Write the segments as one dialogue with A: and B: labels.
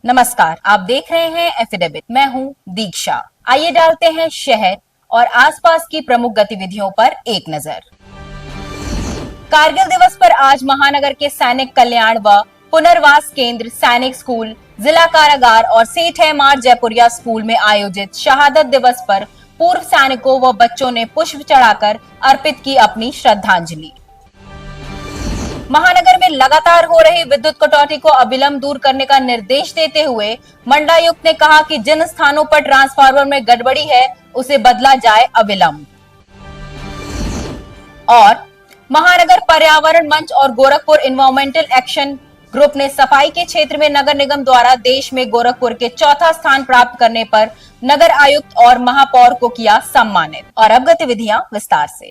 A: नमस्कार, आप देख रहे हैं एफिडेविट। मैं हूं दीक्षा। आइए डालते हैं शहर और आसपास की प्रमुख गतिविधियों पर एक नजर। कारगिल दिवस पर आज महानगर के सैनिक कल्याण व पुनर्वास केंद्र, सैनिक स्कूल, जिला कारागार और सेठ मार जयपुरिया स्कूल में आयोजित शहादत दिवस पर पूर्व सैनिकों व बच्चों ने पुष्प चढ़ाकर अर्पित की अपनी श्रद्धांजलि। महानगर में लगातार हो रही विद्युत कटौती को अविलंब दूर करने का निर्देश देते हुए मंडलायुक्त ने कहा कि जिन स्थानों पर ट्रांसफार्मर में गड़बड़ी है उसे बदला जाए अविलंब। और महानगर पर्यावरण मंच और गोरखपुर एनवायरमेंटल एक्शन ग्रुप ने सफाई के क्षेत्र में नगर निगम द्वारा देश में गोरखपुर के चौथा स्थान प्राप्त करने पर नगर आयुक्त और महापौर को किया सम्मानित। और अब गतिविधियां विस्तार से।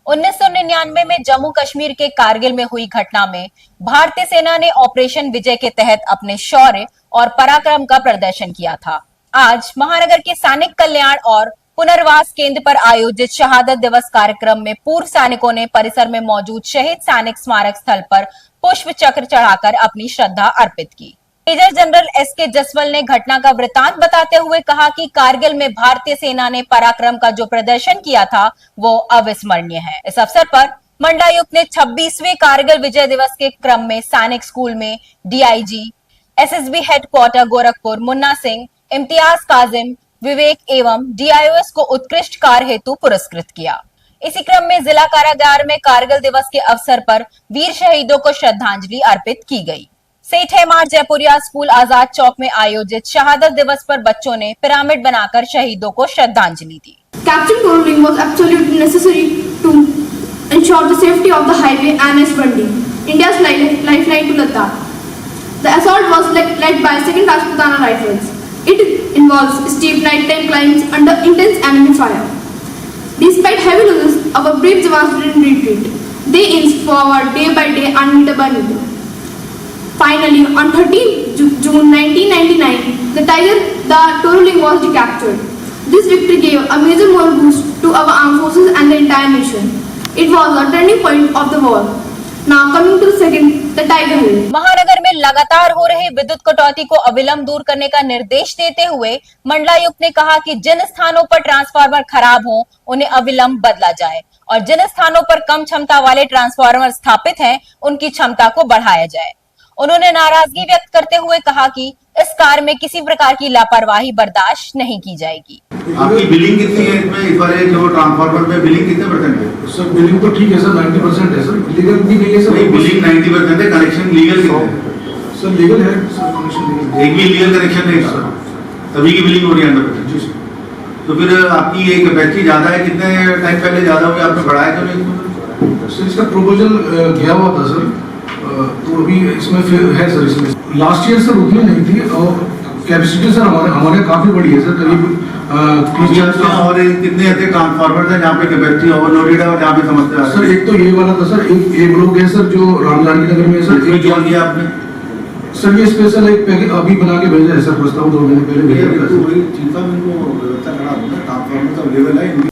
A: 1999 में जम्मू कश्मीर के कारगिल में हुई घटना में भारतीय सेना ने ऑपरेशन विजय के तहत अपने शौर्य और पराक्रम का प्रदर्शन किया था। आज महानगर के सैनिक कल्याण और पुनर्वास केंद्र पर आयोजित शहादत दिवस कार्यक्रम में पूर्व सैनिकों ने परिसर में मौजूद शहीद सैनिक स्मारक स्थल पर पुष्प चक्र चढ़ाकर अपनी श्रद्धा अर्पित की। मेजर जनरल एसके जसवल ने घटना का वृतांत बताते हुए कहा कि कारगिल में भारतीय सेना ने पराक्रम का जो प्रदर्शन किया था वो अविस्मरणीय है। इस अवसर पर मंडलायुक्त ने 26वें कारगिल विजय दिवस के क्रम में सैनिक स्कूल में DIG, SSB headquarter Gorakhpur Munna Singh, Imtiyaz Kazim, Vivek एवं डीआईओएस को उत्कृष्ट कार्य हेतु पुरस्कृत किया। इसी क्रम में जिला कारागार में कारगिल दिवस के अवसर पर वीर शहीदों को श्रद्धांजलि अर्पित की गई। सेठ मार जयपुरिया स्कूल आजाद चौक में आयोजित शहादत दिवस पर बच्चों ने पिरामिड बनाकर शहीदों को श्रद्धांजलि दी।
B: Captain Corling was absolutely necessary to ensure the safety of the highway and its funding, India's lifeline to Ladakh. The assault was led by 2nd Rajputana Rifles. It involves steep nighttime climbs under intense enemy fire. Despite heavy losses, our brave jawans didn't retreat. They inched forward day by day and meter by meter. Finally, on 13 June 1999, the Toruling was recaptured. This victory gave a major moral boost to our armed forces and the entire nation. It was a turning point of the war. Now coming to the second, the Tiger Hill.
A: महानगर में लगातार हो रही विद्युत कटौती को अविलंब दूर करने का निर्देश देते हुए मंडलायुक्त ने कहा कि जिन स्थानों पर ट्रांसफार्मर खराब हो उन्हें अविलंब बदला जाए और जिन स्थानों पर कम क्षमता वाले ट्रांसफार्मर स्थापित हैं उनकी क्षमता को बढ़ाया जाए। उन्होंने नाराजगी व्यक्त करते हुए कहा कि इस कार्य में किसी प्रकार की लापरवाही बर्दाश्त नहीं की जाएगी।
C: आपकी बिलिंग कितनी है इसमें? इस बार जो ट्रांसफार्मर पे बिलिंग कितने % है?
D: सर बिलिंग तो ठीक है सर, 90% है सर। लीगल भी नहीं है सर।
C: नहीं, बिलिंग 90% है, कनेक्शन लीगल कितना है?
D: सर लीगल है सर, कनेक्शन लीगल।
C: एक भी लीगल कनेक्शन नहीं सर, तभी की बिलिंग हो रही है 100%। जी सर। तो फिर आपकी ये कैपेसिटी ज्यादा है, कितने टाइम पहले ज्यादा हुई, आपने बढ़ाया क्यों नहीं?
D: सर इसका प्रपोजल गया हुआ था सर, तो अभी इसमें फिर है सर। इसमें लास्ट ईयर सर उतनी नहीं थी और कैपेसिटी सर हमारे काफी बड़ी है सर, करीब
C: 30 और कितने ऐसे ट्रांसफार्मर है जहाँ पे कैपेसिटी ओवरलोडेड है और जहाँ पे समस्या है?
D: सर एक तो ये वाला था सर, एक ब्लॉक है सर जो रामजानकी नगर में सर।
C: एक जो दिया आपने
D: सर, ये स्पेशल एक पैकेज अभी बना के भेजा है सर, प्रस्ताव 2 महीने पहले भेजा है।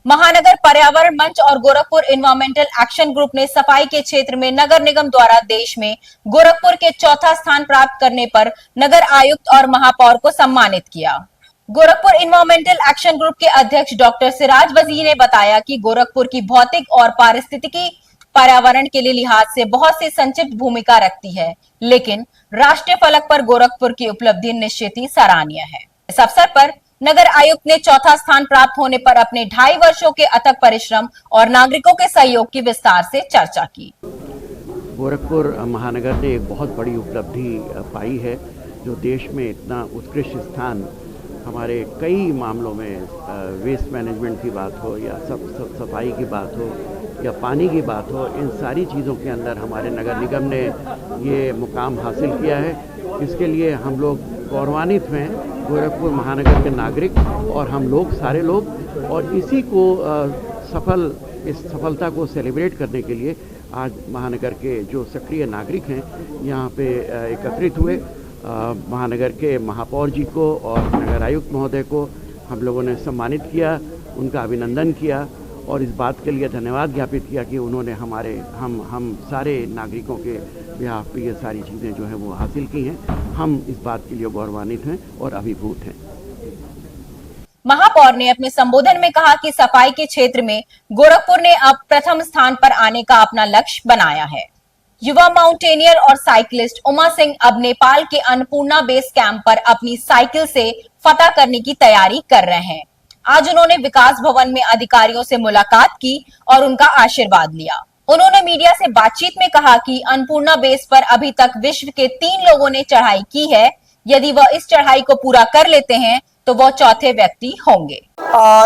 A: महानगर पर्यावरण मंच और गोरखपुर एनवायरमेंटल एक्शन ग्रुप ने सफाई के क्षेत्र में नगर निगम द्वारा देश में गोरखपुर के चौथा स्थान प्राप्त करने पर नगर आयुक्त और महापौर को सम्मानित किया। गोरखपुर एनवायरमेंटल एक्शन ग्रुप के अध्यक्ष डॉक्टर सिराज वजीर ने बताया कि गोरखपुर की भौतिक और पारिस्थितिकी पर्यावरण के लिए लिहाज से बहुत सी संक्षिप्त भूमिका रखती है, लेकिन राष्ट्रीय फलक पर गोरखपुर की उपलब्धि निश्चित ही सराहनीय है। इस अवसर पर नगर आयुक्त ने चौथा स्थान प्राप्त होने पर अपने 2.5 वर्षों के अथक परिश्रम और नागरिकों के सहयोग की विस्तार से चर्चा की।
E: गोरखपुर महानगर ने एक बहुत बड़ी उपलब्धि पाई है, जो देश में इतना उत्कृष्ट स्थान हमारे कई मामलों में, वेस्ट मैनेजमेंट की बात हो या सफाई की बात हो या पानी की बात हो, इन सारी चीज़ों के अंदर हमारे नगर निगम ने ये मुकाम हासिल किया है। इसके लिए हम लोग गौरवान्वित हैं, गोरखपुर महानगर के नागरिक और हम लोग सारे लोग। और इसी को इस सफलता को सेलिब्रेट करने के लिए आज महानगर के जो सक्रिय नागरिक हैं यहाँ पे एकत्रित हुए। महानगर के महापौर जी को और नगर आयुक्त महोदय को हम लोगों ने सम्मानित किया, उनका अभिनंदन किया और इस बात के लिए धन्यवाद ज्ञापित किया कि उन्होंने हम सारे नागरिकों के बिहाफ पे ये सारी चीज़ें जो हैं वो हासिल की हैं। हम इस बात के लिए गौरवान्वित हैं और अभिभूत हैं।
A: महापौर ने अपने संबोधन में कहा कि सफाई के क्षेत्र में गोरखपुर ने अब प्रथम स्थान पर आने का अपना लक्ष्य बनाया है। युवा माउंटेनियर और साइकिलिस्ट उमा सिंह अब नेपाल के अन्नपूर्णा बेस कैंप पर अपनी साइकिल से फतह करने की तैयारी कर रहे हैं। आज उन्होंने विकास भवन में अधिकारियों से मुलाकात की और उनका आशीर्वाद लिया। उन्होंने मीडिया से बातचीत में कहा कि अन्नपूर्णा बेस पर अभी तक विश्व के 3 लोगों ने चढ़ाई की है। यदि वह इस चढ़ाई को पूरा कर लेते हैं तो वह चौथे व्यक्ति होंगे।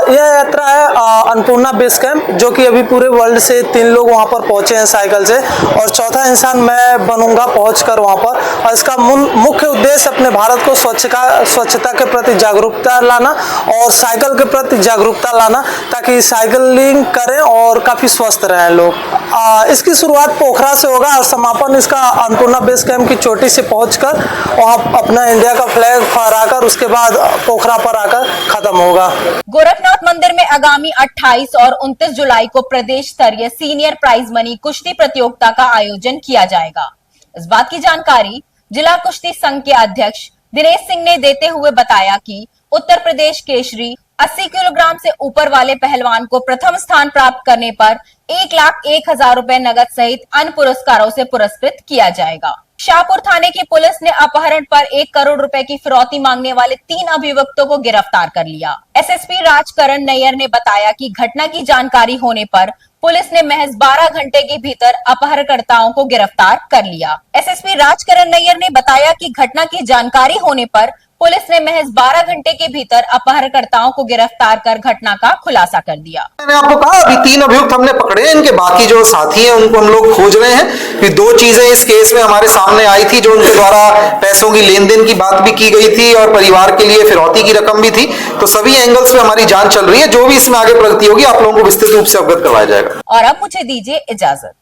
F: यह यात्रा है अन्नपूर्णा बेस कैंप, जो कि अभी पूरे वर्ल्ड से 3 लोग वहां पर पहुंचे हैं साइकिल से, और चौथा इंसान मैं बनूंगा पहुंचकर वहां पर। और इसका मुख्य उद्देश्य अपने भारत को स्वच्छता के प्रति जागरूकता लाना और साइकिल के प्रति जागरूकता लाना, ताकि साइकिलिंग करें और काफी स्वस्थ रहें लोग। इसकी शुरुआत पोखरा से होगा और समापन इसका अन्नपूर्णा बेस कैंप की चोटी से पहुंचकर वहां अपना इंडिया का फ्लैग फहराकर उसके बाद पोखरा पर आकर खत्म होगा।
A: गोरखनाथ मंदिर में आगामी 28 और 29 जुलाई को प्रदेश स्तरीय सीनियर प्राइज मनी कुश्ती प्रतियोगिता का आयोजन किया जाएगा। इस बात की जानकारी जिला कुश्ती संघ के अध्यक्ष दिनेश सिंह ने देते हुए बताया कि उत्तर प्रदेश केसरी 80 किलोग्राम से ऊपर वाले पहलवान को प्रथम स्थान प्राप्त करने पर 1,01,000 रुपए नगद सहित अन्य पुरस्कारों से पुरस्कृत किया जाएगा। शाहपुर थाने की पुलिस ने अपहरण पर 1 करोड़ रुपए की फिरौती मांगने वाले 3 अभियुक्तों को गिरफ्तार कर लिया। एसएसपी राजकरण नैयर ने बताया कि घटना की जानकारी होने पर पुलिस ने महज 12 घंटे के भीतर अपहरणकर्ताओं को गिरफ्तार कर लिया। एसएसपी राजकरण नैयर ने बताया कि घटना की जानकारी होने पर पुलिस ने महज 12 घंटे के भीतर अपहरणकर्ताओं को गिरफ्तार कर घटना का खुलासा कर दिया।
G: मैंने आपको कहा अभी 3 अभियुक्त हमने पकड़े हैं, इनके बाकी जो साथी हैं उनको हम लोग खोज रहे हैं। फिर 2 चीजें इस केस में हमारे सामने आई थी, जो उनके द्वारा पैसों की लेन देन की बात भी की गई थी और परिवार के लिए फिरौती की रकम भी थी। तो सभी एंगल्स में हमारी जांच चल रही है। जो भी इसमें आगे प्रगति होगी आप लोगों को विस्तृत रूप से अवगत करवाया जाएगा।
A: और अब मुझे दीजिए इजाजत।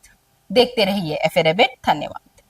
A: देखते रहिए FA रेबिट। धन्यवाद।